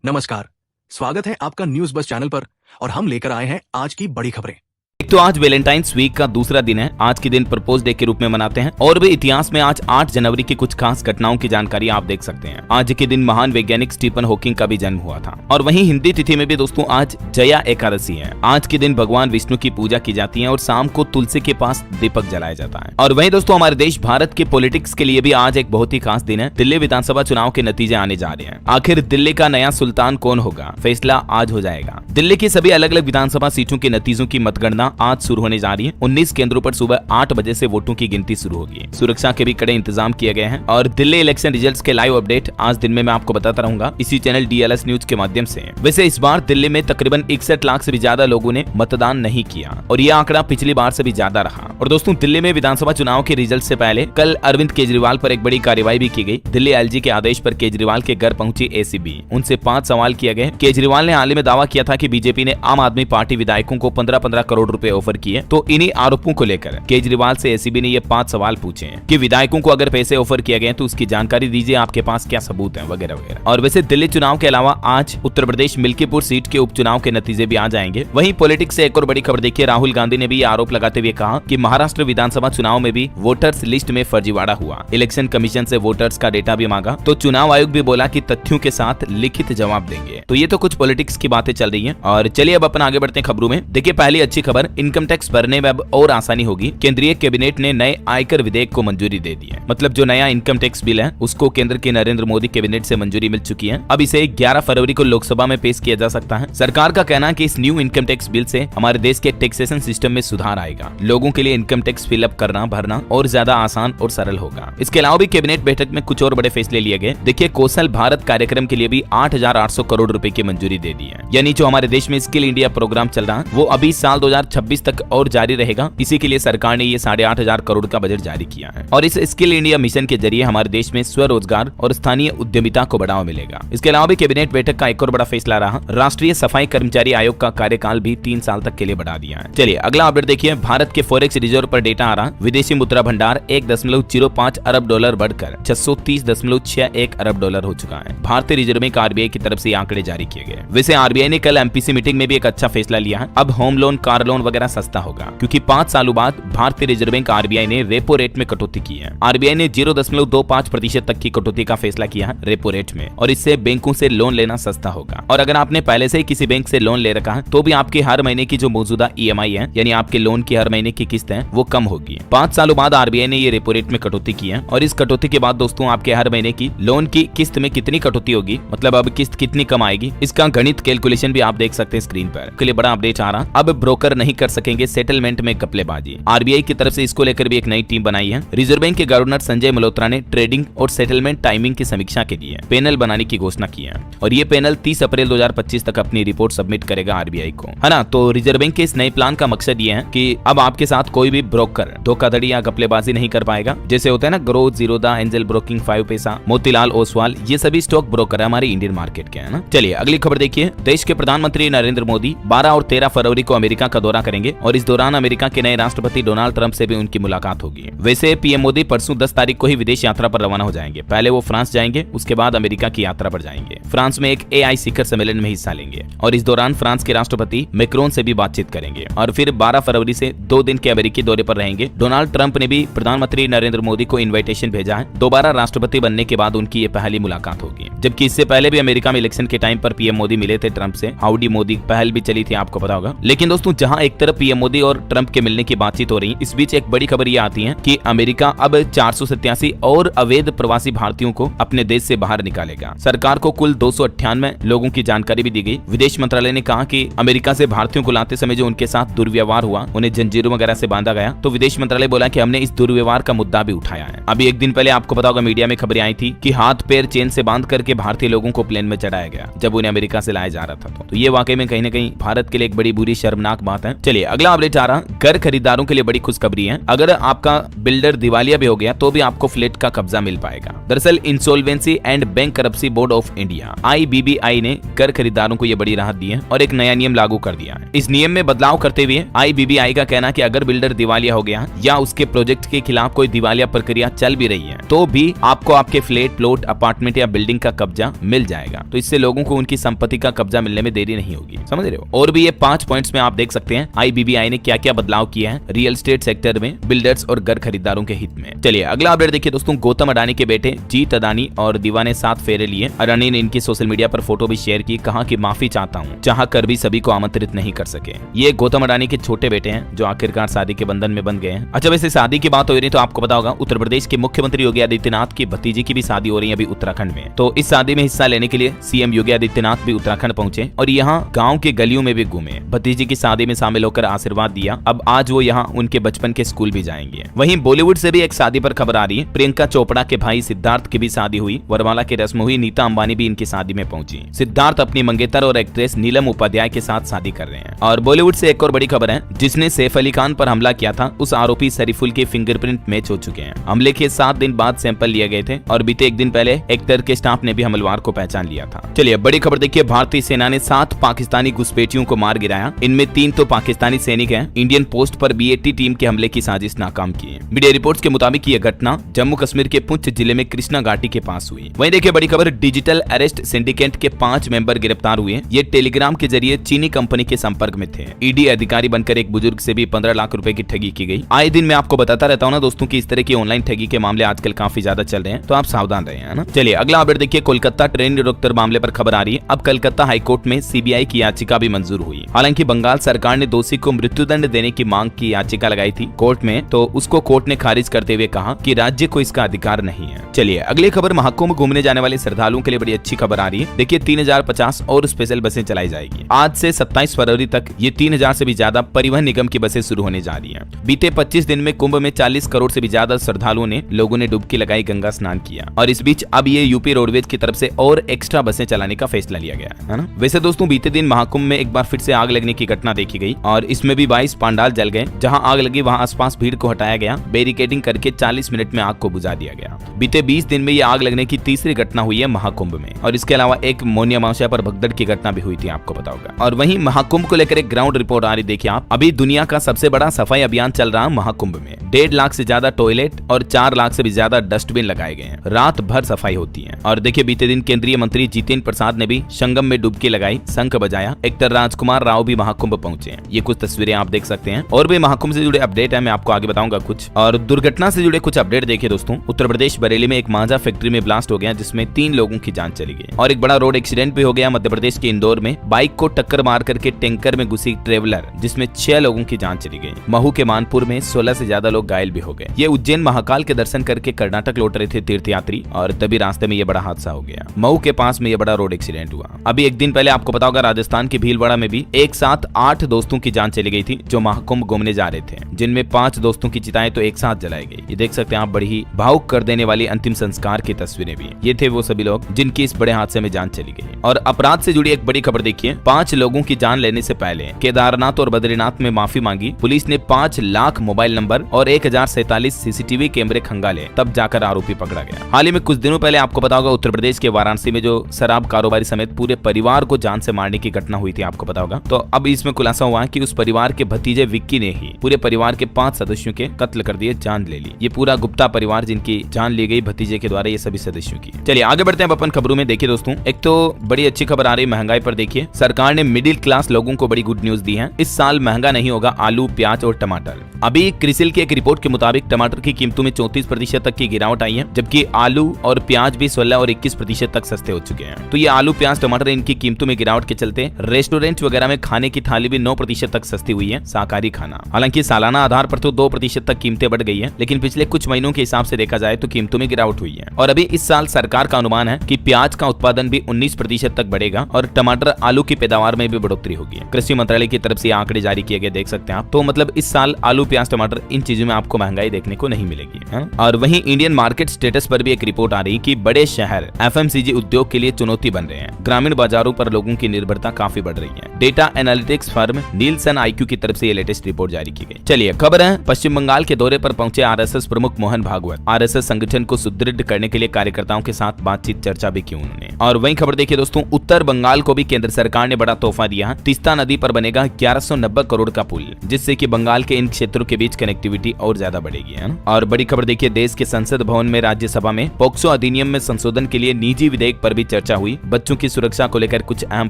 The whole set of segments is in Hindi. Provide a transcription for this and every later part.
नमस्कार। स्वागत है आपका न्यूज बस चैनल पर और हम लेकर आए हैं आज की बड़ी खबरें। तो आज वैलेंटाइन्स वीक का दूसरा दिन है। आज के दिन प्रपोज डे के रूप में मनाते हैं और भी इतिहास में आज 8 जनवरी की कुछ खास घटनाओं की जानकारी आप देख सकते हैं। आज के दिन महान वैज्ञानिक स्टीफन हॉकिंग का भी जन्म हुआ था। और वहीं हिंदी तिथि में भी दोस्तों आज जया एकादशी है। आज के दिन भगवान विष्णु की पूजा की जाती है और शाम को तुलसी के पास दीपक जलाया जाता है। और वहीं दोस्तों हमारे देश भारत के पॉलिटिक्स के लिए भी आज एक बहुत ही खास दिन है। दिल्ली विधानसभा चुनाव के नतीजे आने जा रहे हैं। आखिर दिल्ली का नया सुल्तान कौन होगा, फैसला आज हो जाएगा। दिल्ली की सभी अलग अलग विधानसभा सीटों के नतीजों की मतगणना आज शुरू होने जा रही है। 19 केंद्रों पर सुबह 8 बजे से वोटों की गिनती शुरू होगी। सुरक्षा के भी कड़े इंतजाम किए गए हैं और दिल्ली इलेक्शन रिजल्ट्स के लाइव अपडेट आज दिन में मैं आपको बताता रहूंगा इसी चैनल DLS न्यूज के माध्यम से। वैसे इस बार दिल्ली में तकरीबन 61 लाख से भी ज्यादा लोगों ने मतदान नहीं किया और यह आंकड़ा पिछली बार से भी ज्यादा रहा। और दोस्तों दिल्ली में विधानसभा चुनाव के रिजल्ट से पहले कल अरविंद केजरीवाल पर एक बड़ी कार्रवाई भी की गई। दिल्ली LG के आदेश पर केजरीवाल के घर पहुंची ACB। उनसे 5 सवाल किए गए। केजरीवाल ने हाल ही में दावा किया था कि बीजेपी ने आम आदमी पार्टी विधायकों को 15-15 करोड़ रुपए ऑफर किए। तो इन्हीं आरोपों को लेकर केजरीवाल से ACB ने ये 5 सवाल पूछे हैं कि विधायकों को अगर पैसे ऑफर किए गए तो उसकी जानकारी दीजिए, आपके पास क्या सबूत है, वगैरह वगैरह। और वैसे दिल्ली चुनाव के अलावा आज उत्तर प्रदेश मिल्कीपुर सीट के उपचुनाव के नतीजे भी आ जाएंगे। वहीं पॉलिटिक्स से एक और बड़ी खबर देखिए। राहुल गांधी ने भी आरोप लगाते हुए कहा कि महाराष्ट्र विधानसभा चुनाव में भी वोटर्स लिस्ट में फर्जीवाड़ा हुआ। इलेक्शन कमीशन से वोटर्स का डेटा भी मांगा तो चुनाव आयोग भी बोला कि तथ्यों के साथ लिखित जवाब देंगे। तो ये तो कुछ पॉलिटिक्स की बातें चल रही है। और चलिए अब अपन आगे बढ़ते हैं खबरों में। देखिए पहली अच्छी खबर, इनकम टैक्स भरने में अब और आसानी होगी। केंद्रीय कैबिनेट ने नए आयकर विधेयक को मंजूरी दे दी है। मतलब जो नया इनकम टैक्स बिल है उसको केंद्र के नरेंद्र मोदी कैबिनेट से मंजूरी मिल चुकी है। अब इसे 11 फरवरी को लोकसभा में पेश किया जा सकता है। सरकार का कहना है कि इस न्यू इनकम टैक्स बिल से हमारे देश के टैक्सेशन सिस्टम में सुधार आएगा। लोगों के लिए इनकम टैक्स फिलअप करना भरना और ज्यादा आसान और सरल होगा। इसके अलावा भी कैबिनेट बैठक में कुछ और बड़े फैसले लिए गए। देखिए कौशल भारत कार्यक्रम के लिए भी 8,800 करोड़ रुपए की मंजूरी दे दी है। यानी जो हमारे देश में स्किल इंडिया प्रोग्राम चल रहा है वो अभी साल 2026 तक और जारी रहेगा। इसी के लिए सरकार ने ये 8,500 करोड़ का बजट जारी किया है। और इस स्किल इंडिया मिशन के जरिए हमारे देश में स्वरोजगार और स्थानीय उद्यमिता को बढ़ावा मिलेगा। इसके अलावा भी कैबिनेट बैठक का एक और बड़ा फैसला रहा, राष्ट्रीय सफाई कर्मचारी आयोग का कार्यकाल भी 3 साल तक के लिए बढ़ा दिया है। चलिए अगला अपडेट देखिए। भारत के फॉरेक्स रिजर्व पर डेटा आ रहा, विदेशी मुद्रा भंडार 1.05 अरब डॉलर बढ़कर 630.61 अरब डॉलर हो चुका है। भारतीय रिजर्व बैंक RBI की तरफ से आंकड़े जारी किए गए। वैसे RBI ने कल MPC मीटिंग में भी एक अच्छा फैसला लिया है। अब होम लोन, कार लोन वगैरह सस्ता होगा क्योंकि 5 सालों बाद भारतीय रिजर्व बैंक RBI ने रेपो रेट में कटौती की है। RBI ने 0.25% तक की कटौती का फैसला किया है रेपो रेट में और इससे बैंकों से लोन लेना सस्ता होगा। और अगर आपने पहले से ही किसी बैंक से लोन ले रखा है तो भी आपके हर महीने की जो मौजूदा EMI है यानी आपके लोन की हर महीने की किस्त है वो कम होगी। 5 सालों बाद RBI ने ये रेपो रेट में कटौती की है और इस कटौती के बाद दोस्तों आपके हर महीने की लोन की किस्त में कितनी कटौती होगी, मतलब अब किस्त कितनी कम आएगी, इसका गणित कैलकुलेशन भी आप देख सकते हैं स्क्रीन पर। के लिए बड़ा अपडेट आ रहा, अब ब्रोकर नहीं कर सकेंगे सेटलमेंट में घपलेबाजी। RBI की तरफ से इसको लेकर भी एक नई टीम बनाई है। रिजर्व बैंक के गवर्नर संजय मल्होत्रा ने ट्रेडिंग और सेटलमेंट टाइमिंग की समीक्षा के लिए पैनल बनाने की घोषणा की है और ये पैनल 30 अप्रैल 2025 तक अपनी रिपोर्ट सबमिट करेगा RBI को, है ना। तो रिजर्व बैंक के इस नए प्लान का मकसद ये है कि अब आपके साथ कोई भी ब्रोकर धोखाधड़ी या घपलेबाजी नहीं कर पाएगा। जैसे होता है ना ग्रोथ, जीरोधा, एंजल ब्रोकिंग, 5 पैसा, मोतीलाल ओसवाल, ये सभी स्टॉक ब्रोकर है हमारे इंडियन मार्केट के, है ना। चलिए अगली खबर देखिए। देश के प्रधानमंत्री नरेंद्र मोदी 12 और 13 फरवरी को अमेरिका का दौरा करेंगे और इस दौरान अमेरिका के नए राष्ट्रपति डोनाल्ड ट्रंप से भी उनकी मुलाकात होगी। वैसे PM मोदी परसों 10 तारीख को ही विदेश यात्रा पर रवाना हो जाएंगे। पहले वो फ्रांस जाएंगे, उसके बाद अमेरिका की यात्रा पर जाएंगे। फ्रांस में एक AI शिखर सम्मेलन में हिस्सा लेंगे और इस दौरान फ्रांस के राष्ट्रपति मैक्रोन से भी बातचीत करेंगे और फिर 12 फरवरी से 2 दिन के अमेरिकी दौरे पर रहेंगे। डोनाल्ड ट्रंप ने भी प्रधानमंत्री नरेंद्र मोदी को इन्विटेशन भेजा है। दोबारा राष्ट्रपति बनने के बाद उनकी ये पहली मुलाकात होगी, जबकि इससे पहले भी अमेरिका में इलेक्शन के टाइम पर PM मोदी मिले थे ट्रंप से। हाउडी मोदी पहल भी चली थी, आपको पता होगा। लेकिन दोस्तों जहां एक तरफ PM मोदी और ट्रंप के मिलने की बातचीत हो रही है, इस बीच एक बड़ी खबर ये आती है कि अमेरिका अब 487 और अवैध प्रवासी भारतीयों को अपने देश से बाहर निकालेगा। सरकार को कुल 298 लोगों की जानकारी भी दी गई। विदेश मंत्रालय ने कहा कि अमेरिका से भारतीयों को लाते समय जो उनके साथ दुर्व्यवहार हुआ, उन्हें जंजीरों वगैरह से बांधा गया, तो विदेश मंत्रालय बोला कि हमने इस दुर्व्यवहार का मुद्दा भी उठाया है। अभी एक दिन पहले आपको पता होगा मीडिया में खबरें आई थी कि हाथ पैर चेन से बांध करके भारतीय लोगों को प्लेन में चढ़ाया गया जब उन्हें अमेरिका से लाया जा रहा था। तो ये वाकई में कहीं ना कहीं भारत के लिए एक बड़ी बुरी शर्मनाक बात है चलिए अगला अपडेट आ रहा, घर खरीदारों के लिए बड़ी खुशखबरी है। अगर आपका बिल्डर दिवालिया भी हो गया तो भी आपको फ्लैट का कब्जा मिल पाएगा। दरअसल insolvency and bankruptcy board of India IBBI ने घर खरीदारों को यह बड़ी राहत दी है और एक नया नियम लागू कर दिया है। इस नियम में बदलाव करते हुए IBBI का कहना कि अगर बिल्डर दिवालिया हो गया या उसके प्रोजेक्ट के खिलाफ कोई दिवालिया प्रक्रिया चल भी रही है तो भी आपको आपके फ्लैट, प्लॉट, अपार्टमेंट या बिल्डिंग का कब्जा मिल जाएगा। तो इससे लोगों को उनकी संपत्ति का कब्जा मिलने में देरी नहीं होगी, समझ रहे हो। और भी ये 5 पॉइंट्स में आप देख सकते हैं IBBI ने क्या क्या बदलाव किया है रियल एस्टेट सेक्टर में बिल्डर्स और घर खरीदारों के हित में। चलिए अगला अपडेट देखिए दोस्तों, गौतम अडानी के बेटे जीत अडानी और दीवा ने 7 फेरे लिए। अडानी ने इनकी सोशल मीडिया पर फोटो भी शेयर की, कहा कि माफी चाहता हूँ, चाह कर भी सभी को आमंत्रित नहीं कर सके। ये गौतम अडानी के छोटे बेटे हैं जो आखिरकार शादी के बंधन में बंध गए हैं। अच्छा वैसे शादी की बात हो रही तो आपको पता होगा उत्तर प्रदेश के मुख्यमंत्री योगी आदित्यनाथ की भतीजी की भी शादी हो रही है अभी उत्तराखंड में। तो इस शादी में हिस्सा लेने के लिए CM योगी आदित्यनाथ भी उत्तराखंड पहुंचे और यहाँ गाँव के गलियों में भी घूमे, भतीजी की शादी में शामिल होकर आशीर्वाद दिया। अब आज वो यहाँ उनके बचपन के स्कूल भी जाएंगे। वहीं बॉलीवुड से भी एक शादी पर खबर आ रही है। प्रियंका चोपड़ा के भाई सिद्धार्थ की भी शादी हुई, वरमाला की रस्म हुई, नीता अंबानी भी इनकी शादी में पहुंची। सिद्धार्थ अपनी मंगेतर और एक्ट्रेस नीलम उपाध्याय के साथ शादी कर रहे हैं। और बॉलीवुड से एक और बड़ी खबर है, जिसने सैफ अली खान पर हमला किया था उस आरोपी शरीफुल के फिंगरप्रिंट मैच हो चुके हैं। हमले के 7 दिन बाद सैंपल लिए गए थे और बीते एक दिन पहले एक्टर के स्टाफ ने भी हमलवार को पहचान लिया था। चलिए बड़ी खबर देखिए, भारतीय सेना ने 7 पाकिस्तानी घुसपैठियों को मार गिराया। इनमें 3 तो पाकिस्तानी सैनिक हैं। इंडियन पोस्ट पर BAT टीम के हमले की साजिश नाकाम की है। मीडिया रिपोर्ट्स के मुताबिक यह घटना जम्मू कश्मीर के पुंछ जिले में कृष्णा घाटी के पास हुई। वहीं देखिए बड़ी खबर, डिजिटल अरेस्ट सिंडिकेट के 5 मेंबर गिरफ्तार हुए। ये टेलीग्राम के जरिए चीनी कंपनी के संपर्क में थे। ED अधिकारी बनकर एक बुजुर्ग से भी 15 लाख रुपए की ठगी की गई। आए दिन मैं आपको बताता रहता हूँ ना दोस्तों कि इस तरह की ऑनलाइन ठगी के मामले आजकल काफी ज्यादा चल रहे हैं, तो आप सावधान रहे, है ना। चलिए अगला अपडेट देखिए, कोलकाता ट्रेन डॉक्टर मामले पर खबर आ रही है। अब कलकत्ता हाईकोर्ट में CBI की याचिका भी मंजूर हुई। हालांकि बंगाल सरकार ने दोषी को मृत्युदंड देने की मांग की याचिका लगाई थी कोर्ट में, तो उसको कोर्ट ने खारिज करते हुए कहा कि राज्य को इसका अधिकार नहीं है। चलिए अगली खबर, महाकुंभ घूमने जाने वाले श्रद्धालुओं के लिए बड़ी अच्छी खबर आ रही है। देखिए 3050 और स्पेशल बसें चलाई जाएगी। आज से 27 फरवरी तक ये 3000 से भी ज्यादा परिवहन निगम की बसें शुरू होने जा रही हैं। बीते 25 दिन में कुंभ में 40 करोड़ से भी ज्यादा श्रद्धालुओं ने डुबकी लगाई, गंगा स्नान किया। और इस बीच अब ये यूपी रोडवेज की तरफ से और एक्स्ट्रा बसें चलाने का फैसला लिया गया है ना। वैसे दोस्तों बीते दिन महाकुंभ में एक बार फिर से आग लगने की घटना देखी गई और इसमें भी 22 पंडाल जल गए। जहां आग लगी वहां आसपास भीड़ को हटाया गया, बैरिकेडिंग करके 40 मिनट में आग को बुझा दिया गया। बीते 20 दिन में ये आग लगने की तीसरी घटना हुई है महाकुंभ में। और इसके अलावा एक मौनी अमावस्या पर भगदड़ की घटना भी हुई थी, आपको पता होगा। और वहीं महाकुंभ को लेकर एक ग्राउंड रिपोर्ट आ रही, देखिए आप। अभी दुनिया का सबसे बड़ा सफाई अभियान चल रहा है महाकुंभ में। 1.5 लाख से ज्यादा टॉयलेट और 4 लाख से भी ज्यादा डस्टबिन लगाए गए हैं। रात भर सफाई होती है। और देखिए बीते दिन केंद्रीय मंत्री जितेंद्र प्रसाद ने भी संगम में डुबकी लगाई, शंख बजाया। एक्टर राजकुमार राव भी महाकुंभ पहुंचे हैं। ये कुछ तस्वीरें आप देख सकते हैं। और भी महाकुंभ से जुड़े अपडेट है, मैं आपको आगे बताऊंगा कुछ। और दुर्घटना से जुड़े कुछ अपडेट देखिए दोस्तों, उत्तर प्रदेश बरेली में एक मांझा फैक्ट्री में ब्लास्ट हो गया जिसमें 3 लोगों की जान चली गई। और एक बड़ा रोड एक्सीडेंट भी हो गया मध्य प्रदेश के इंदौर में। बाइक को टक्कर मार करके टैंकर में घुसी ट्रेवलर, जिसमें 6 लोगों की जान चली गई। महू के मानपुर में 16 से ज्यादा लोग घायल भी हो गए। ये उज्जैन महाकाल के दर्शन करके कर्नाटक लौट रहे थे तीर्थयात्री और तभी रास्ते में ये बड़ा हादसा हो गया। महू के पास में ये बड़ा रोड एक्सीडेंट हुआ। अभी एक दिन पहले आपको पता होगा राजस्थान के भीलवाड़ा में भी एक साथ 8 दोस्तों की जान चली गई थी जो महाकुंभ घूमने जा रहे थे, जिनमें 5 दोस्तों की चिताएं तो एक साथ जलाई गई। ये देख सकते हैं आप, बड़ी ही भावुक कर देने वाली अंतिम संस्कार की तस्वीरें भी। ये थे वो सभी लोग जिनकी इस बड़े हादसे में जान चली गई। और अपराध से जुड़ी एक बड़ी खबर देखिए, 5 लोगों की जान लेने से पहले केदारनाथ और बद्रीनाथ में माफी मांगी। पुलिस ने 5 लाख मोबाइल नंबर और 1047 CCTV कैमरे खंगाले, तब जाकर आरोपी पकड़ा गया। हाल ही में कुछ दिनों पहले आपको पता होगा उत्तर प्रदेश के वाराणसी में जो शराब कारोबारी समेत पूरे परिवार को जान से मारने की घटना हुई थी, आपको पता होगा। तो अब इसमें खुलासा हुआ है कि उस परिवार के भतीजे विक्की ने ही पूरे परिवार के 5 सदस्यों के कत्ल कर दिए, जान ले ली। ये पूरा गुप्ता परिवार जिनकी जान ली गई भतीजे के द्वारा, ये सभी सदस्यों की। चलिए आगे बढ़ते हैं अपन खबरों में। देखिए दोस्तों, एक तो बड़ी अच्छी खबर आ रही है महंगाई पर। देखिए सरकार ने मिडिल क्लास लोगों को बड़ी गुड न्यूज दी है। इस साल महंगा नहीं होगा आलू, प्याज और टमाटर। अभी क्रिसिल की एक रिपोर्ट के मुताबिक टमाटर की कीमतों में 34% तक की गिरावट आई है, जबकि आलू और प्याज भी 16 और 21% तक सस्ते हो चुके हैं। तो ये आलू, प्याज, टमाटर इनकी कीमतों में गिरावट के चलते रेस्टोरेंट वगैरह में खाने की थाली भी 9% तक सस्ती हुई है, शाकाहारी खाना। हालांकि सालाना आधार पर तो 2% तक कीमतें बढ़ गई है, लेकिन पिछले कुछ महीनों के हिसाब से देखा जाए तो कीमतों में गिरावट हुई है। और अभी इस साल सरकार का अनुमान है कि प्याज का उत्पादन भी 19% तक बढ़ेगा और टमाटर, आलू की पैदावार में भी बढ़ोतरी होगी। कृषि मंत्रालय की तरफ से आंकड़े जारी किए गए, देख सकते हैं आप। तो मतलब इस साल आलू, प्याज, टमाटर इन चीजों में आपको महंगाई देखने को नहीं मिलेगी, है? और वहीं इंडियन मार्केट स्टेटस पर भी एक रिपोर्ट आ रही कि बड़े शहर FMCG उद्योग के लिए चुनौती बन रहे हैं। ग्रामीण बाजारों पर लोगों की निर्भरता काफी बढ़ रही है। Data analytics firm Nielsen IQ की तरफ से ये लेटेस्ट रिपोर्ट जारी की गई। चलिए खबर है, पश्चिम बंगाल के दौरे पर पहुंचे RSS प्रमुख मोहन भागवत। RSS संगठन को सुदृढ़ करने के लिए कार्यकर्ताओं के साथ बातचीत चर्चा भी की उन्होंने। और वहीं खबर देखिए दोस्तों, उत्तर बंगाल को भी केंद्र सरकार ने बड़ा तोहफा दिया। तीस्ता नदी पर बनेगा 1190 करोड़ का पुल, जिससे कि बंगाल के इन क्षेत्रों के बीच कनेक्टिविटी और ज्यादा बढ़ेगी, है ना। और बड़ी खबर देखिए, देश के संसद भवन में राज्यसभा में पोक्सो अधिनियम में संशोधन के लिए निजी विधेयक पर भी चर्चा हुई। बच्चों की सुरक्षा को लेकर कुछ अहम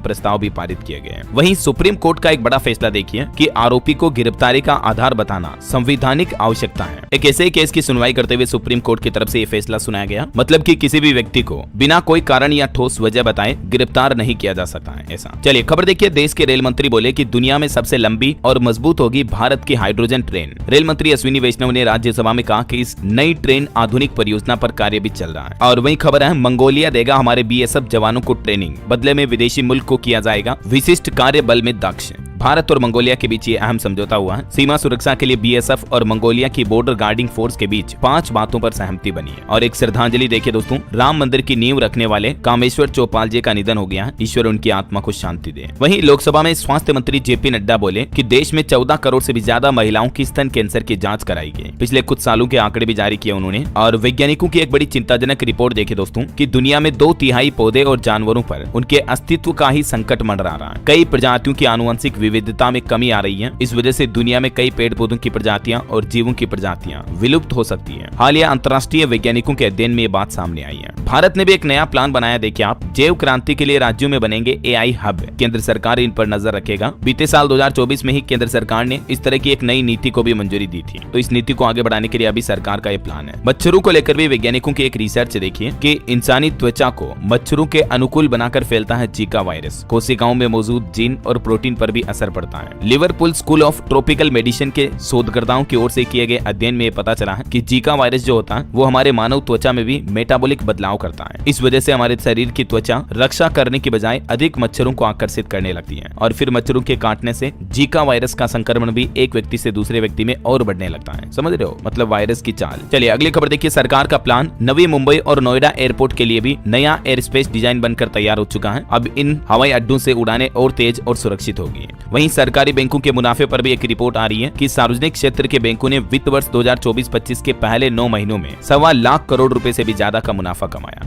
प्रस्ताव भी पारित किए गए। वहीं सुप्रीम कोर्ट का एक बड़ा फैसला देखिए कि आरोपी को गिरफ्तारी का आधार बताना संवैधानिक आवश्यकता है। एक ऐसे केस की सुनवाई करते हुए सुप्रीम कोर्ट की तरफ से ये फैसला सुनाया गया, मतलब कि किसी भी व्यक्ति को बिना कोई कारण या ठोस वजह बताए गिरफ्तार नहीं किया जा सकता है ऐसा। चलिए खबर देखिए, देश के रेल मंत्री बोले कि दुनिया में सबसे लंबी और मजबूत होगी भारत की हाइड्रोजन ट्रेन। रेल मंत्री अश्विनी वैष्णव ने राज्यसभा में कहा कि इस नई ट्रेन आधुनिक परियोजना पर कार्य भी चल रहा है। और वही खबर है, मंगोलिया देगा हमारे BSF जवानों को ट्रेनिंग, बदले में विदेशी मुल्क को किया जाएगा विशिष्ट कार्य बल में दक्ष। भारत और मंगोलिया के बीच ये अहम समझौता हुआ है। सीमा सुरक्षा के लिए BSF और मंगोलिया की बॉर्डर गार्डिंग फोर्स के बीच 5 बातों पर सहमति बनी है। और एक श्रद्धांजलि देखिए दोस्तों, राम मंदिर की नींव रखने वाले कामेश्वर चौपाल जी का निधन हो गया है, ईश्वर उनकी आत्मा को शांति दे। वहीं लोकसभा में स्वास्थ्य मंत्री JP नड्डा बोले कि देश में 14 करोड़ से भी ज्यादा महिलाओं की स्तन कैंसर की जांच कराई गई। पिछले कुछ सालों के आंकड़े भी जारी किए उन्होंने। और वैज्ञानिकों की एक बड़ी चिंताजनक रिपोर्ट देखिए दोस्तों कि दुनिया में 2/3 पौधे और जानवरों पर उनके अस्तित्व का ही संकट मंडरा रहा है। कई प्रजातियों की आनुवंशिक विविधता में कमी आ रही है। इस वजह से दुनिया में कई पेड़ पौधों की प्रजातियां और जीवों की प्रजातियां विलुप्त हो सकती हैं। हालिया अंतर्राष्ट्रीय वैज्ञानिकों के अध्ययन में ये बात सामने आई है। भारत ने भी एक नया प्लान बनाया, देखिए आप, जैव क्रांति के लिए राज्यों में बनेंगे AI हब। केंद्र सरकार इन पर नजर रखेगा। बीते साल 2024 में ही केंद्र सरकार ने इस तरह की एक नई नीति को भी मंजूरी दी थी। तो इस नीति को आगे बढ़ाने के लिए अभी सरकार का ये प्लान है। मच्छरों को लेकर भी वैज्ञानिकों की एक रिसर्च देखिए कि इंसानी त्वचा को मच्छरों के अनुकूल बनाकर फैलता है जीका वायरस। कोशिकाओं में मौजूद जीन और प्रोटीन पर भी असर पड़ता है। Liverpool school of tropical medicine के शोधकर्ताओं की ओर से किए गए अध्ययन में पता चला है कि जीका वायरस जो होता है वो हमारे मानव त्वचा में भी मेटाबॉलिक बदलाव करता है। इस वजह से हमारे शरीर की त्वचा रक्षा करने की बजाय अधिक मच्छरों को आकर्षित करने लगती है और फिर मच्छरों के काटने से जीका वायरस का संक्रमण भी एक व्यक्ति से दूसरे व्यक्ति में और बढ़ने लगता है। समझ रहे हो, मतलब वायरस की चाल। चलिए अगली खबर देखिए, सरकार का प्लान, नवी मुंबई और नोएडा एयरपोर्ट के लिए भी नया एयर स्पेस डिजाइन बनकर तैयार हो चुका है। अब इन हवाई अड्डों से उड़ानें और तेज और सुरक्षित होगी। वहीं सरकारी बैंकों के मुनाफे पर भी एक रिपोर्ट आ रही है कि सार्वजनिक क्षेत्र के बैंकों ने वित्त वर्ष 2024-25 के पहले 9 महीनों में 1.25 लाख करोड़ रुपए से भी ज्यादा का मुनाफा कमाया।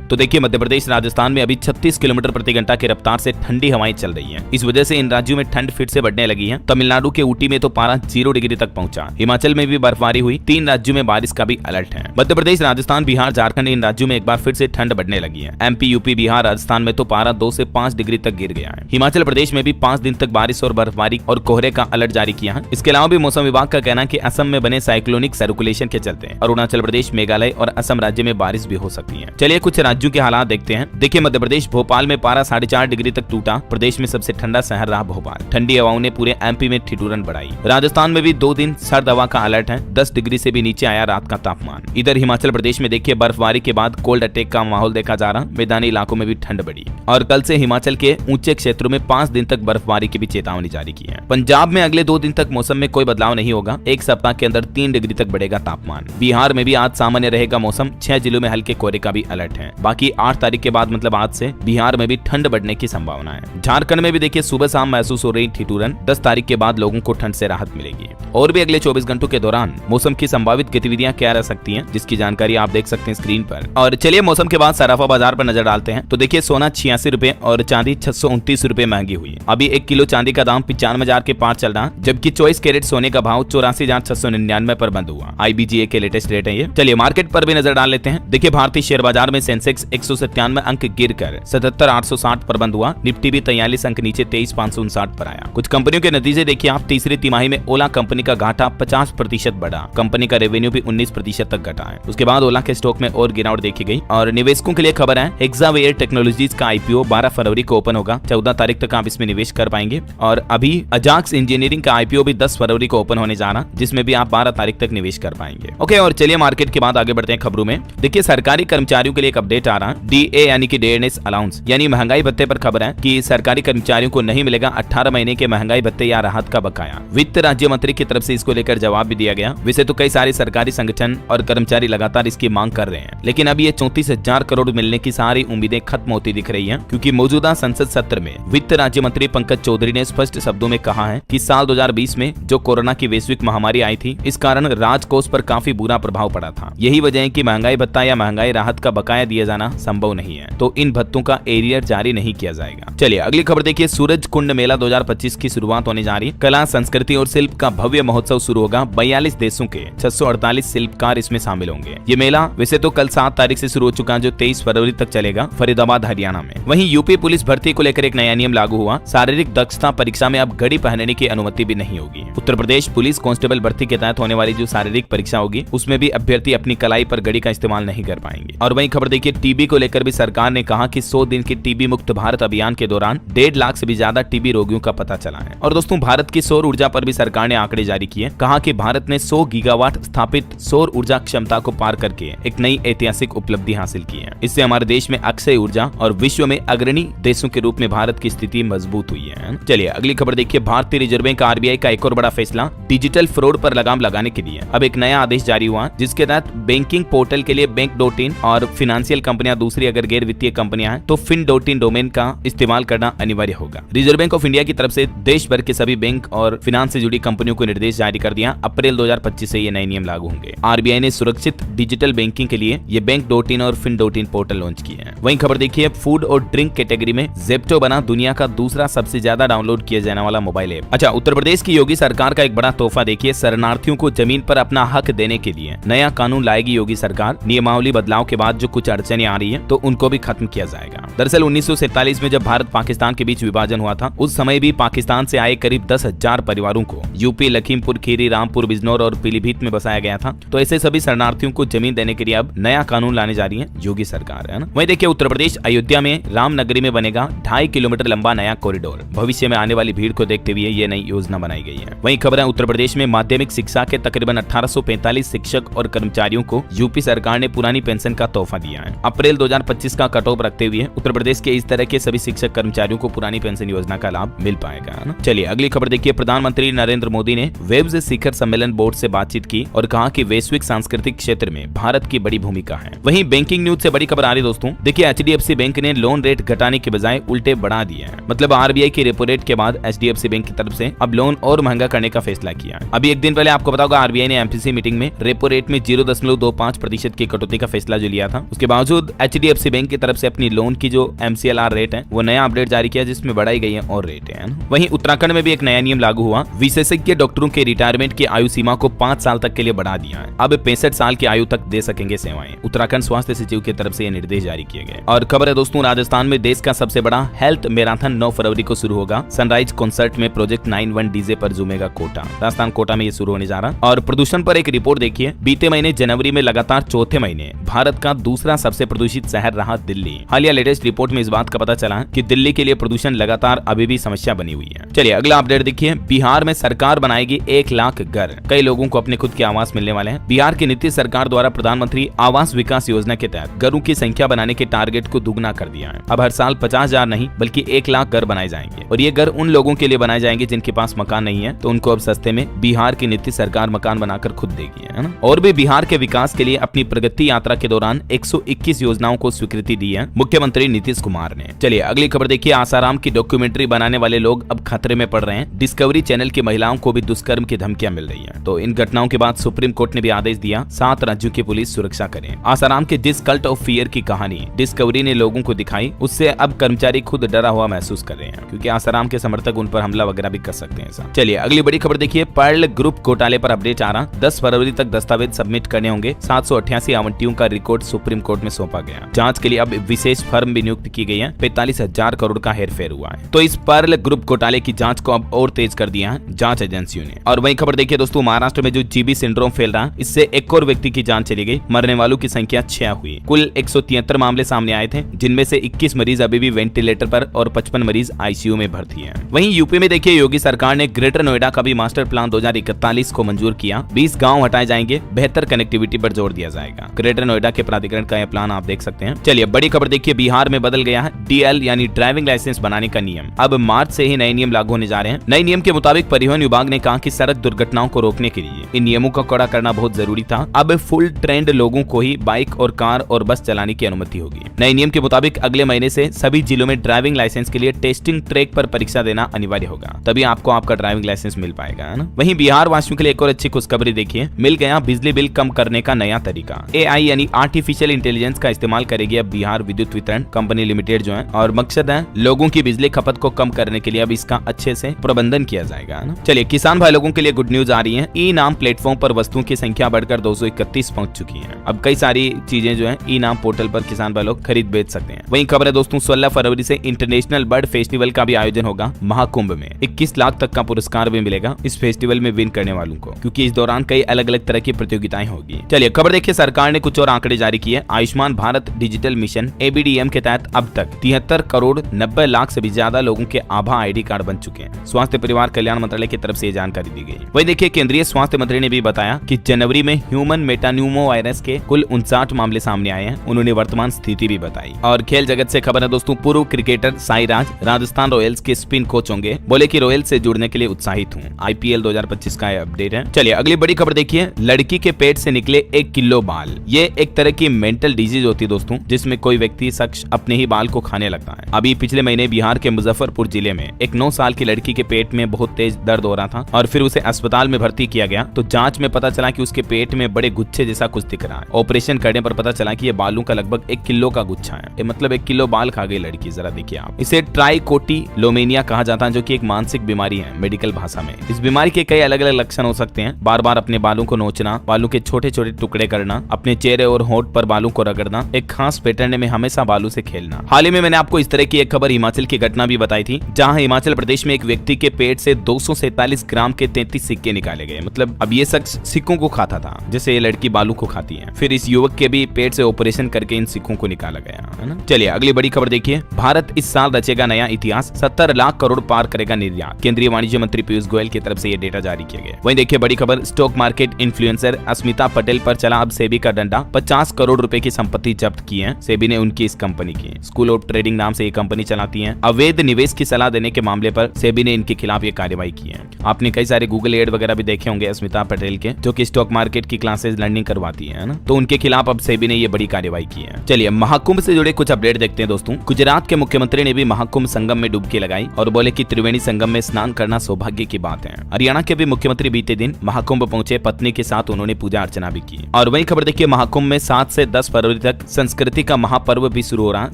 तो देखिए मध्य प्रदेश, राजस्थान में अभी 36 किलोमीटर प्रति घंटा की रफ्तार से ठंडी हवाएं चल रही हैं। इस वजह से इन राज्यों में ठंड फिर से बढ़ने लगी है। तमिलनाडु के ऊटी में तो पारा 0 डिग्री तक पहुंचा। हिमाचल में भी बर्फबारी हुई। 3 राज्यों में बारिश का भी अलर्ट है। मध्य प्रदेश, राजस्थान, बिहार, झारखंड, इन राज्यों में एक बार फिर से ठंड बढ़ने लगी है। MP, UP, बिहार, राजस्थान में तो पारा 2 से 5 डिग्री तक गिर गया है। हिमाचल प्रदेश में भी 5 दिन तक बारिश और बर्फबारी और कोहरे का अलर्ट जारी किया है। इसके अलावा भी मौसम विभाग का कहना है कि असम में बने साइक्लोनिक सर्कुलेशन के चलते अरुणाचल प्रदेश, मेघालय और असम राज्य में बारिश भी हो सकती है। चलिए कुछ राज्यों के हालात देखते हैं। देखिए मध्य प्रदेश, भोपाल में पारा 4.5 डिग्री तक टूटा। प्रदेश में सबसे ठंडा शहर रहा भोपाल। ठंडी हवाओं ने पूरे MP में ठिठुरन बढ़ाई। राजस्थान में भी 2 दिन सर्द हवा का अलर्ट है। 10 डिग्री से भी नीचे आया रात का तापमान। इधर हिमाचल प्रदेश में देखिए बर्फबारी के बाद कोल्ड अटैक का माहौल देखा जा रहा। मैदानी इलाकों में भी ठंड बढ़ी और कल से हिमाचल के ऊंचे क्षेत्रों में 5 दिन तक बर्फबारी की भी चेतावनी जारी की है। पंजाब में अगले 2 दिन तक मौसम में कोई बदलाव नहीं होगा। एक सप्ताह के अंदर 3 डिग्री तक बढ़ेगा तापमान। बिहार में भी आज सामान्य रहेगा मौसम। 6 जिलों में हल्के कोहरे का भी अलर्ट है। बाकी 8 तारीख के बाद मतलब आज से बिहार में भी ठंड बढ़ने की संभावना है। झारखंड में भी देखिए सुबह शाम महसूस हो रही ठिठुरन। 10 तारीख के बाद लोगों को ठंड से राहत मिलेगी। और भी अगले 24 घंटों के दौरान मौसम की संभावित गतिविधियां क्या रह सकती हैं, जिसकी जानकारी आप देख सकते हैं स्क्रीन पर। और चलिए मौसम के बाद सराफा बाजार पर नजर डालते हैं। तो देखिए सोना 86 रुपए और चांदी 629 रुपए महंगी हुई। अभी 1 किलो चांदी का दाम 95,000 के पार चल रहा, जबकि 24 कैरेट सोने का भाव 84,699 पर बंद हुआ। IBGA के लेटेस्ट रेट है ये। चलिए मार्केट पर भी नजर डाल लेते हैं। देखिए भारतीय शेयर बाजार में सेंसेक्स 197 अंक गिरकर 77,860 पर बंद हुआ। निफ्टी भी 43 अंक नीचे 23,559 पर आया। कुछ कंपनियों के नतीजे देखिए आप। तीसरी तिमाही में ओला कंपनी का घाटा 50% बढ़ा। कंपनी का रेवेन्यू भी 19% तक घटा है। उसके बाद ओला के स्टॉक में और गिरावट देखी गई। और निवेशकों के लिए खबर है, हेक्सावेयर टेक्नोलॉजीज का IPO 12 फरवरी को ओपन होगा। 14 तारीख तक आप इसमें निवेश कर पाएंगे। और अभी अजाक्स इंजीनियरिंग का IPO भी 10 फरवरी को ओपन होने जा रहा, जिसमें भी आप 12 तारीख तक निवेश कर पाएंगे। ओके, और चलिए मार्केट के बाद आगे बढ़ते हैं खबरों में। देखिए सरकारी कर्मचारियों के लिए एक अपडेट आ रहा है। DA यानी कि डेयरनेस अलाउंस यानी महंगाई भत्ते पर खबर है कि सरकारी कर्मचारियों को नहीं मिलेगा 18 महीने के महंगाई भत्ते या राहत का बकाया। वित्त राज्य मंत्री की तरफ से इसको लेकर जवाब भी दिया गया। वैसे तो कई सारे सरकारी संगठन और कर्मचारी लगातार इसकी मांग कर रहे हैं, लेकिन अब ये 34,000 करोड़ मिलने की सारी उम्मीदें खत्म होती दिख रही हैं, क्योंकि मौजूदा संसद सत्र में वित्त राज्य मंत्री पंकज चौधरी ने स्पष्ट शब्दों में कहा है कि साल 2020 में जो कोरोना की वैश्विक महामारी आई थी, इस कारण राजकोष पर काफी बुरा प्रभाव पड़ा था। यही वजह है कि महंगाई भत्ता या महंगाई राहत का बकाया दिया जाना संभव नहीं है, तो इन भत्तों का एरियर जारी नहीं किया जाएगा। चलिए अगली खबर देखिए। सूरज कुंड मेला 2025 की शुरुआत होने जा रही है। कला, संस्कृति और शिल्प का भव्य महोत्सव शुरू होगा। 42 देशों के 648 शिल्पकार इसमें शामिल होंगे। ये मेला वैसे तो कल 7 तारीख से शुरू हो चुका है, जो 23 फरवरी तक चलेगा, फरीदाबाद हरियाणा में। वहीं यूपी पुलिस भर्ती को लेकर एक नया नियम लागू हुआ। शारीरिक दक्षता परीक्षा में अब घड़ी पहनने की अनुमति भी नहीं होगी। उत्तर प्रदेश पुलिस कांस्टेबल भर्ती के तहत होने वाली जो शारीरिक परीक्षा होगी, उसमें भी अभ्यर्थी अपनी कलाई पर घड़ी का इस्तेमाल नहीं कर पाएंगे। और वहीं खबर देखिए, टीबी को लेकर भी सरकार ने कहा कि 100 दिन के टीबी मुक्त भारत अभियान के दौरान 1.5 लाख से भी ज्यादा टीबी रोगियों का पता चला है। और दोस्तों, भारत की सौर ऊर्जा पर भी सरकार ने आंकड़े जारी किए। कहा कि भारत ने 100 गीगावाट स्थापित सौर ऊर्जा क्षमता को पार करके एक नई ऐतिहासिक उपलब्धि हासिल की है। इससे हमारे देश में अक्षय ऊर्जा और विश्व में अग्रणी देशों के रूप में भारत की स्थिति मजबूत हुई है। चलिए अगली खबर देखिए। भारतीय रिजर्व बैंक आरबीआई का एक और बड़ा फैसला, डिजिटल फ्रॉड पर लगाम लगाने के लिए अब एक नया आदेश जारी हुआ, जिसके तहत बैंकिंग पोर्टल के लिए बैंक.इन और फाइनेंशियल कंपनियां दूसरी अगर गैर वित्तीय कंपनियां हैं तो fin.in डोमेन का इस्तेमाल करना अनिवार्य होगा। रिजर्व बैंक ऑफ इंडिया की तरफ से देश भर के सभी बैंक और फाइनेंस से जुड़ी कंपनियों को निर्देश जारी कर दिया। अप्रैल 2025 से ये नए नियम लागू होंगे। आरबीआई ने सुरक्षित डिजिटल बैंकिंग के लिए ये बैंक.इन और fin.in पोर्टल लॉन्च किए हैं। वहीं खबर देखिए, फूड और ड्रिंक कैटेगरी में ज़ेप्टो बना दुनिया का दूसरा सबसे ज्यादा डाउनलोड किया जाने वाला मोबाइल ऐप। अच्छा, उत्तर प्रदेश की योगी सरकार का एक बड़ा तोहफा देखिए। शरणार्थियों को जमीन पर अपना हक देने के लिए नया कानून लाएगी योगी सरकार। नियमावली बदलाव के बाद जो कुछ अड़चनें आ रही है तो उनको भी खत्म किया जाएगा। दरअसल 1947 में जब भारत पाकिस्तान के बीच विभाजन हुआ था, उस समय भी पाकिस्तान से आए करीब 10,000 परिवारों को यूपी, लखीमपुर खीरी, रामपुर, बिजनौर और पीलीभीत में बसाया गया था। तो ऐसे सभी शरणार्थियों को जमीन देने के लिए अब नया कानून लाने जा रही है योगी सरकार, है ना। वहीं देखिए, उत्तर प्रदेश अयोध्या में रामनगरी में बनेगा 2.5 किलोमीटर लंबा नया कॉरिडोर। भविष्य में आने वाली भीड़ को देखते हुए ये नई योजना बनाई गई है। वहीं खबर है, उत्तर प्रदेश में माध्यमिक शिक्षा के तकरीबन 1845 शिक्षक और कर्मचारियों को यूपी सरकार ने पुरानी पेंशन का तोहफा दिया है। अप्रैल 2025 का कट ऑफ रखते हुए उत्तर प्रदेश के इस तरह के सभी शिक्षक कर्मचारियों को पुरानी पेंशन योजना का लाभ मिल पाएगा, है ना। चलिए अगली खबर देखिए। प्रधानमंत्री नरेंद्र मोदी ने वेब्स शिखर सम्मेलन बोर्ड से बातचीत की और कहा कि वैश्विक सांस्कृतिक क्षेत्र में भारत की बड़ी भूमिका है। वहीं बैंकिंग न्यूज से बड़ी खबर आ रही दोस्तों, देखिए एचडीएफसी बैंक ने लोन रेट घटाने के बजाय उल्टे बढ़ा दिया है। मतलब आरबीआई की रेपो रेट के बाद एचडीएफसी बैंक की तरफ से अब लोन और महंगा करने का फैसला किया है। अभी एक दिन पहले आपको बताओगे आरबीआई ने एमपीसी मीटिंग में रेपो रेट में 0.25% की कटौती का फैसला जो लिया था, उसके बावजूद एचडीएफसी बैंक की तरफ से अपनी लोन की जो एमसीएलआर रेट है वो नया अपडेट जारी किया, जिसमें बढ़ाई गई है और रेट है। वहीं उत्तराखंड में भी एक नया नियम लागू हुआ। विशेषज्ञ डॉक्टरों के रिटायरमेंट की आयु सीमा को 5 साल तक के लिए बढ़ा दिया है। अब 65 साल की आयु तक दे सकेंगे सेवाएं। उत्तराखंड स्वास्थ्य सचिव की तरफ से ये निर्देश जारी किए गए। और खबर है दोस्तों, राजस्थान में देश का सबसे बड़ा हेल्थ मैराथन 9 फरवरी को शुरू होगा। सनराइज कॉन्सर्ट में प्रोजेक्ट 91 डीजे पर झूमेगा कोटा। राजस्थान कोटा में ये शुरू होने जा रहा। और प्रदूषण पर एक रिपोर्ट देखिए। बीते महीने जनवरी में लगातार चौथे महीने भारत का दूसरा सबसे प्रदूषित शहर रहा दिल्ली। हालिया लेटेस्ट रिपोर्ट में इस बात का पता चला कि दिल्ली के लिए प्रदूषण लगातार अभी भी समस्या बनी हुई है। चलिए अगला अपडेट देखिए। बिहार में सरकार बनाएगी 1 लाख घर। कई लोगों को अपने खुद के आवास मिलने वाले हैं। बिहार की नीतीश सरकार द्वारा प्रधानमंत्री आवास विकास योजना के तहत घरों की संख्या बनाने के टारगेट को दुगना कर दिया है। अब हर साल 50,000 नहीं बल्कि 1 लाख घर बनाए जाएंगे। और ये घर उन लोगों के लिए बनाए जाएंगे जिनके पास मकान नहीं है, तो उनको अब सस्ते में बिहार की नीतीश सरकार मकान बनाकर खुद देगी, है ना। और भी बिहार के विकास के लिए अपनी प्रगति यात्रा के दौरान 121 योजनाओं को स्वीकृति दी है मुख्यमंत्री नीतीश कुमार ने। चलिए अगली खबर देखिए। आसाराम की डॉक्यूमेंट्री बनाने वाले लोग अब खतरे में पड़ रहे हैं। डिस्कवरी चैनल की महिलाओं को भी दुष्कर्म की धमकियां मिल रही हैं। तो इन घटनाओं के बाद सुप्रीम कोर्ट ने भी आदेश दिया 7 राज्यों की पुलिस सुरक्षा करे। आसाराम के जिस कल्ट ऑफ फियर की कहानी डिस्कवरी ने लोगों को दिखाई, उससे अब कर्मचारी खुद डरा हुआ महसूस कर रहे हैं, क्योंकि आसाराम के समर्थक उन पर हमला वगैरह भी कर सकते हैं। चलिए अगली बड़ी खबर देखिए। पर्ल ग्रुप घोटाले पर अपडेट आ रहा। 10 फरवरी तक दस्तावेज सबमिट करने होंगे। 788 आवंटियों का रिकॉर्ड सुप्रीम कोर्ट में सौंपा गया। जांच के लिए अब विशेष फर्म भी नियुक्त की गई है। 45,000 करोड़ का हेरफेर हुआ है। तो इस पर्ल ग्रुप घोटाले की जांच को अब और तेज कर दिया है जांच एजेंसियों ने। और वही खबर देखिए दोस्तों, महाराष्ट्र में जो जीबी सिंड्रोम फैल रहा, इससे एक और व्यक्ति की जान चली गई। मरने वालों की संख्या 6 हुई। कुल 173 मामले सामने आए थे, जिनमें से 21 मरीज अभी भी वेंटिलेटर पर और 55 मरीज आईसीयू में भर्ती हैं। वहीं यूपी में देखिए, योगी सरकार ने ग्रेटर नोएडा का भी मास्टर प्लान 2041 को मंजूर किया। 20 गांव हटाए जाएंगे, बेहतर कनेक्टिविटी पर जोर दिया जाएगा। ग्रेटर नोएडा के प्राधिकरण का यह प्लान आप देख सकते हैं। चलिए बड़ी खबर देखिए। बिहार में बदल गया है डीएल यानी ड्राइविंग लाइसेंस बनाने का नियम। अब मार्च से ही नए नियम लागू होने जा रहे हैं। नए नियम के मुताबिक परिवहन विभाग ने कहा कि सड़क दुर्घटनाओं को रोकने के लिए इन नियमों का कड़ा करना बहुत जरूरी था। अब फुल ट्रेंड लोगों को ही बाइक और कार और बस चलाने की अनुमति होगी। नए नियम के मुताबिक अगले महीने से सभी जिलों में ड्राइविंग लाइसेंस के लिए टेस्टिंग ट्रैक पर परीक्षा परीक्षा देना अनिवार्य होगा, तभी आपको आपका ड्राइविंग लाइसेंस मिल पाएगा, है ना। वहीं बिहार वासियों के लिए एक और अच्छी खुशखबरी देखिए, मिल गया बिजली बिल कम करने का नया तरीका। AI यानी आर्टिफिशियल इंटेलिजेंस का इस्तेमाल करेगी अब बिहार विद्युत वितरण कंपनी लिमिटेड जो है, और मकसद है लोगों की बिजली खपत को कम करने के लिए अब इसका अच्छे से प्रबंधन किया जाएगा, है ना। चलिए किसान भाई लोगों के लिए गुड न्यूज आ रही है, ई नाम प्लेटफॉर्म पर वस्तुओं की संख्या बढ़कर 231 पहुंच चुकी है। अब कई सारी चीजें जो है ई नाम पोर्टल पर किसान भाई लोग खरीद बेच सकते हैं। वहीं खबर है दोस्तों 16 फरवरी से इंटरनेशनल बर्ड फेस्टिवल का भी आयोजन होगा महाकुंभ में। 21 लाख तक का पुरस्कार भी मिलेगा इस फेस्टिवल में विन करने वालों को, क्योंकि इस दौरान कई अलग अलग तरह की प्रतियोगिताएं होगी। चलिए खबर देखिए, सरकार ने कुछ और आंकड़े जारी किए। Ayushman Bharat digital mission ABDM के तहत अब तक 73 करोड़ 90 लाख से भी ज्यादा लोगों के आभा ID कार्ड बन चुके हैं। स्वास्थ्य परिवार कल्याण मंत्रालय की तरफ से ये जानकारी दी गई। वही देखिए केंद्रीय स्वास्थ्य मंत्री ने भी बताया कि जनवरी में ह्यूमन मेटान्यूमो वायरस के कुल 59 मामले सामने आए हैं। उन्होंने वर्तमान स्थिति भी बताई। और खेल जगत से खबर है दोस्तों, पूर्व क्रिकेटर साईराज राजस्थान रॉयल्स के स्पिन कोच होंगे। बोले कि रॉयल्स से जुड़ने के लिए उत्साहित हूँ। IPL 2025 का अपडेट है। चलिए अगली बड़ी खबर देखिए, लड़की के पेट से निकले 1 किलो बाल। ये एक तरह की मेंटल डिजीज होती है दोस्तों, जिसमें कोई व्यक्ति शख्स अपने ही बाल को खाने लगता है। अभी पिछले महीने बिहार के मुजफ्फरपुर जिले में एक 9 साल की लड़की के पेट में बहुत तेज दर्द हो रहा था और फिर उसे अस्पताल में भर्ती किया गया। तो जांच में पता चला कि उसके पेट में बड़े गुच्छे जैसा कुछ दिख रहा है। ऑपरेशन करने पर पता चला कि ये बालों का लगभग 1 किलो का गुच्छा है। ये मतलब 1 किलो बाल खा गई लड़की। जरा देखिए आप, इसे ट्राइकोटिलोमेनिया कहा जाता है, जो कि एक मानसिक बीमारी है मेडिकल भाषा में। इस बीमारी के कई अलग अलग लक्षण हो सकते हैं। बार बार अपने बालों को नोचना, बालों के छोटे छोटे टुकड़े करना, अपने चेहरे और होंठ पर बालों को रगड़ना, एक खास पैटर्न में हमेशा बालों से खेलना। हाल ही में मैंने आपको इस तरह की एक खबर हिमाचल की घटना भी बताई थी, जहां हिमाचल प्रदेश में एक व्यक्ति के पेट से 247 ग्राम के 33 सिक्के निकाले गए। मतलब अब ये शख्स सिक्कों को खाता था जैसे ये लड़की बालों को खाती है। फिर इस युवक के भी पेट से ऑपरेशन करके इन सिक्कों को निकाला गया, है ना। चलिए अगली बड़ी खबर देखिए, भारत इस साल रचेगा नया इतिहास, 70 लाख करोड़ पार करेगा निर्यात। केंद्रीय वाणिज्य मंत्री पीयूष गोयल की तरफ से ये डेटा जारी किया गया। वहीं देखिए बड़ी खबर, स्टॉक मार्केट इन्फ्लुएंसर अस्मिता पटेल पर चला अब सेबी का डंडा। 50 करोड़ रुपए की संपत्ति जब्त की है सेबी ने उनकी इस कंपनी की। स्कूल ऑफ ट्रेडिंग नाम से ये कंपनी चलाती है। अवैध निवेश की सलाह देने के मामले पर सेबी ने इनके खिलाफ ये कार्रवाई की है। आपने कई सारे गूगल एड वगैरह भी देखे होंगे अस्मिता पटेल के, जो कि स्टॉक मार्केट की क्लासेस लर्निंग करवाती है ना। तो उनके खिलाफ अब सेबी ने ये बड़ी कार्रवाई की है। चलिए महाकुंभ से जुड़े कुछ अपडेट देखते हैं दोस्तों। गुजरात के मुख्यमंत्री ने भी महाकुंभ संगम में डुबकी लगाई और बोले कि त्रिवेणी संगम में स्नान करना सौभाग्य की बात है। हरियाणा के भी मुख्यमंत्री बीते दिन महाकुंभ पहुंचे, पत्नी के साथ उन्होंने पूजा अर्चना भी की। और वही खबर देखिए, महाकुंभ में 7 से 10 फरवरी तक संस्कृति का महापर्व भी शुरू हो रहा है।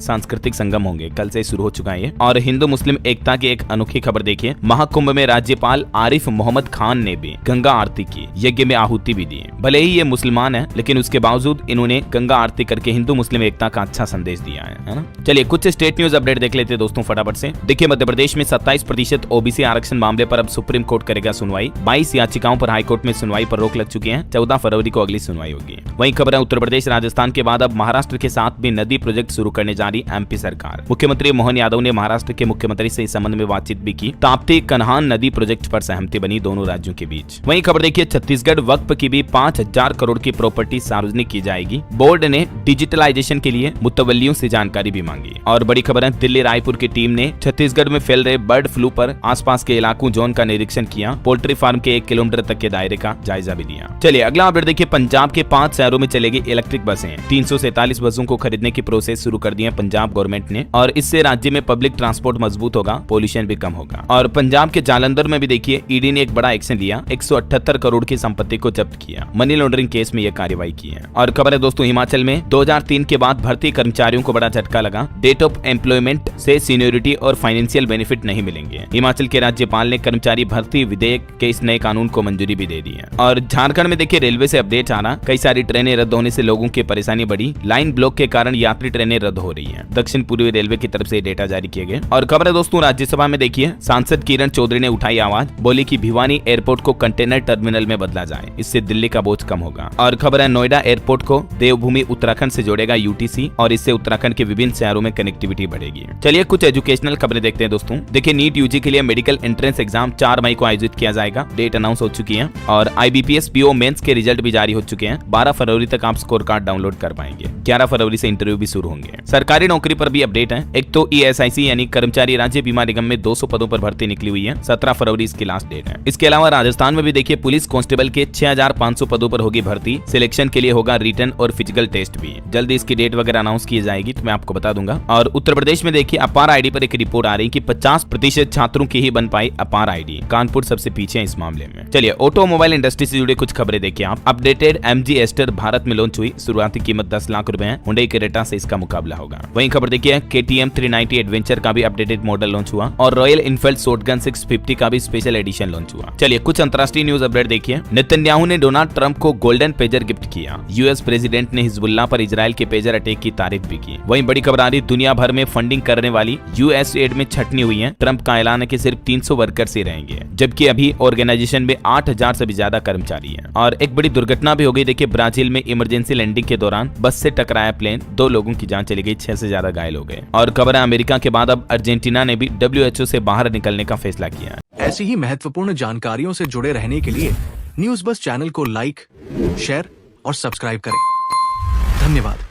सांस्कृतिक संगम होंगे, कल से शुरू हो चुका है ये। और हिंदू मुस्लिम एकता की एक अनोखी खबर देखिए, महाकुंभ में राज्यपाल आरिफ मोहम्मद खान ने भी गंगा आरती की, यज्ञ में आहुति भी दी। भले ही ये मुसलमान है, लेकिन उसके बावजूद इन्होंने गंगा आरती करके हिंदू मुस्लिम एकता का अच्छा संदेश दिया है ना। चलिए कुछ स्टेट न्यूज अपडेट देख लेते हैं दोस्तों फटाफट से। देखिए मध्य प्रदेश में 27% OBC आरक्षण मामले पर अब सुप्रीम कोर्ट करेगा सुनवाई। 22 याचिकाओं पर हाईकोर्ट में सुनवाई पर रोक लग चुकी है। 14 फरवरी को अगली सुनवाई होगी। वहीं खबर है उत्तर प्रदेश राजस्थान के बाद अब महाराष्ट्र के साथ भी नदी प्रोजेक्ट शुरू करने जा रही MP सरकार। मुख्यमंत्री मोहन यादव ने महाराष्ट्र के मुख्यमंत्री से इस संबंध में बातचीत भी की। ताप्ती कन्हान नदी प्रोजेक्ट पर सहमति बनी दोनों राज्यों के बीच। वहीं खबर देखिए, छत्तीसगढ़ वक्फ की भी 5000 करोड़ की प्रॉपर्टी सार्वजनिक की जाएगी। बोर्ड ने डिजिटलाइजेशन के लिए मुतवल्लियों से जानकारी भी मांगी। और बड़ी खबर है, दिल्ली रायपुर की टीम ने छत्तीसगढ़ में फैल रहे बर्ड फ्लू पर आसपास के इलाकों जोन का निरीक्षण किया। पोल्ट्री फार्म के 1 किलोमीटर तक के दायरे का जायजा भी लिया। चलिए अगला अपडेट देखिए, पंजाब के 5 शहरों में चलेगी इलेक्ट्रिक बसें। 347 बसों को खरीदने की प्रोसेस शुरू कर दी है पंजाब गवर्नमेंट ने, और इससे राज्य में पब्लिक ट्रांसपोर्ट मजबूत होगा, पोल्यूशन भी कम होगा। और पंजाब के जालंधर में भी देखिए ईडी ने एक बड़ा एक्शन लिया, 178 करोड़ की संपत्ति को जब्त किया। मनी लॉन्ड्रिंग केस में यह कार्रवाई की है। और खबर है दोस्तों, हिमाचल में 2003 के बाद भर्ती कर्मचारियों को बड़ा झटका लगा। डेट ऑफ एम्प्लॉयमेंट से सीनियोरिटी और फाइनेंशियल बेनिफिट नहीं मिलेंगे। हिमाचल के राज्यपाल ने कर्मचारी भर्ती विधेयक के इस नए कानून को मंजूरी भी दे दी है। और झारखंड में देखिए रेलवे से अपडेट आ रहा, कई सारी ट्रेनें रद्द होने से लोगों की परेशानी बढ़ी। लाइन ब्लॉक के कारण यात्री ट्रेनें रद्द हो रही हैं। दक्षिण पूर्वी रेलवे की तरफ से डेटा जारी किए गए। और खबर है दोस्तों, राज्यसभा में देखिए सांसद किरण चौधरी ने उठाई आवाज, बोली कि भिवानी एयरपोर्ट को कंटेनर टर्मिनल में बदला जाए, इससे दिल्ली का बोझ कम होगा। और खबर है, नोएडा एयरपोर्ट को देवभूमि उत्तराखंड से जोड़ेगा UTC, और इससे उत्तराखंड के विभिन्न शहरों में कनेक्टिविटी बढ़ेगी। चलिए कुछ एजुकेशनल खबरें देखते हैं दोस्तों। देखिए नीट UG के लिए मेडिकल एंट्रेंस एग्जाम 4 मई को आयोजित किया जाएगा। डेट अनाउंस हो चुकी है। और IBPS PO मेंस के रिजल्ट भी जारी हो चुके हैं। 12 फरवरी तक आप स्कोर कार्ड डाउनलोड कर पाएंगे। 11 फरवरी से इंटरव्यू भी शुरू होंगे। सरकारी नौकरी पर भी अपडेट है। एक तो ESIC यानी कर्मचारी राज्य बीमा निगम में 200 पदों पर भर्ती निकली हुई है। 17 फरवरी इसकी लास्ट डेट है। इसके अलावा राजस्थान में भी देखिए पुलिस कांस्टेबल के 6500 पदों पर होगी भर्ती। सिलेक्शन के लिए होगा रिटन और फिजिकल टेस्ट भी। जल्दी इसकी डेट वगैरह अनाउंस की जाएगी तो मैं आपको बता दूंगा। और उत्तर प्रदेश में देखिए अपार ID पर एक रिपोर्ट आ रही कि 50 50% छात्रों की ही बन पाई अपार आईडी। कानपुर सबसे पीछे है इस मामले में। चलिए ऑटोमोबाइल इंडस्ट्री से जुड़े कुछ खबरें देखिए आप। अपडेटेड MG एस्टर भारत में लॉन्च हुई, शुरुआती कीमत 10 लाख रुपए है। हुंडई क्रेटा से इसका मुकाबला होगा। वहीं खबर देखिए KTM 390 एडवेंचर का भी अपडेटेड मॉडल लॉन्च हुआ और रॉयल इनफील्ड शॉटगन 650 का भी स्पेशल एडिशन लॉन्च हुआ। चलिए कुछ अंतरराष्ट्रीय न्यूज अपडेट देखिए। नेतन्याहू ने डोनाल्ड ट्रंप को गोल्डन पेजर गिफ्ट किया। US प्रेसिडेंट ने हिजबुल्लाह पर इजराइल के पेजर अटैक की तारीफ भी की। वहीं बड़ी खबर आ रही, दुनिया भर में फंडिंग करने वाली USAID में छटनी हुई है। ट्रंप का ऐलान है कि सिर्फ 300 वर्कर्स ही रहेंगे, जबकि अभी ऑर्गेनाइजेशन में 8000 से भी ज्यादा कर्मचारी हैं। और एक बड़ी दुर्घटना भी हो गई। देखिए ब्राजील में इमरजेंसी लैंडिंग के दौरान बस से टकराया प्लेन, 2 लोगों की जान चली गई, 6 से ज्यादा घायल हो गए। और खबर है अमेरिका के बाद अब अर्जेंटीना ने भी WHO से बाहर निकलने का फैसला किया। ऐसी ही महत्वपूर्ण जानकारियों से जुड़े रहने के लिए न्यूज़ बस चैनल को लाइक, शेयर और सब्सक्राइब करें। धन्यवाद।